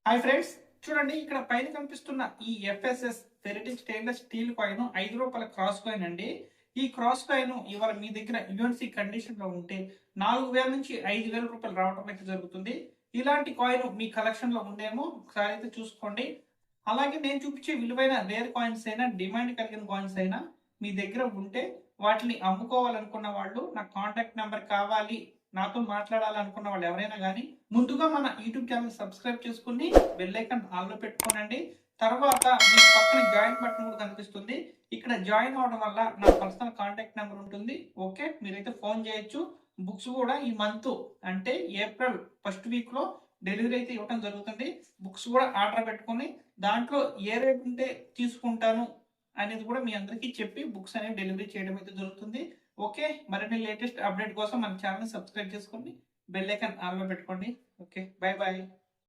Hi friends, చూడండి ఇక్కడ పైన కనిపిస్తున్న ఈ FSS ferritic stainless steel coin ₹5 cross coin అండి. ఈ క్రాస్ కాయిన్ ఇవాళ మీ దగ్గర యుఎన్సి కండిషన్ లో ఉంటే 4000 నుంచి ₹5000 రావడం అయితే జరుగుతుంది. ఇలాంటి కాయిన్ మీ కలెక్షన్ లో ఉందేమో ఒకసారి అయితే చూసుకోండి. అలాగే నేను చూపించే విలువైన రేర్ కాయిన్స్ అయినా డిమాండ్ కలిగిన కాయిన్స్ అయినా మీ దగ్గర ఉంటే వాటిని అమ్ముకోవాలనుకున్న వాళ్ళు నాకు కాంటాక్ట్ నెంబర్ కావాలి, నాతో మాట్లాడాలనుకున్న వాళ్ళు ఎవరైనా కానీ ముందుగా మన యూట్యూబ్ ఛానల్ సబ్స్క్రైబ్ చేసుకుని బెల్ ఐకాన్ ఆన్లో పెట్టుకోనండి. తర్వాత మీ పక్కన జాయిన్ బటన్ కూడా కనిపిస్తుంది. ఇక్కడ జాయిన్ అవడం వల్ల నా పర్సనల్ కాంటాక్ట్ నెంబర్ ఉంటుంది. ఓకే, మీరైతే ఫోన్ చేయొచ్చు. బుక్స్ కూడా ఈ మంత్ అంటే ఏప్రిల్ ఫస్ట్ వీక్ లో డెలివరీ అయితే ఇవ్వడం జరుగుతుంది. బుక్స్ కూడా ఆర్డర్ పెట్టుకుని దాంట్లో ఏ రేట్ ఉంటే తీసుకుంటాను అనేది కూడా మీ అందరికీ చెప్పి బుక్స్ అనేవి డెలివరీ చేయడం అయితే జరుగుతుంది. ఓకే, మరిన్ని లేటెస్ట్ అప్డేట్ కోసం మన ఛానల్ సబ్స్క్రైబ్ చేసుకోండి, బెల్ ఐకాన్ ఆన్లో పెట్టుకోండి. Okay, bye bye.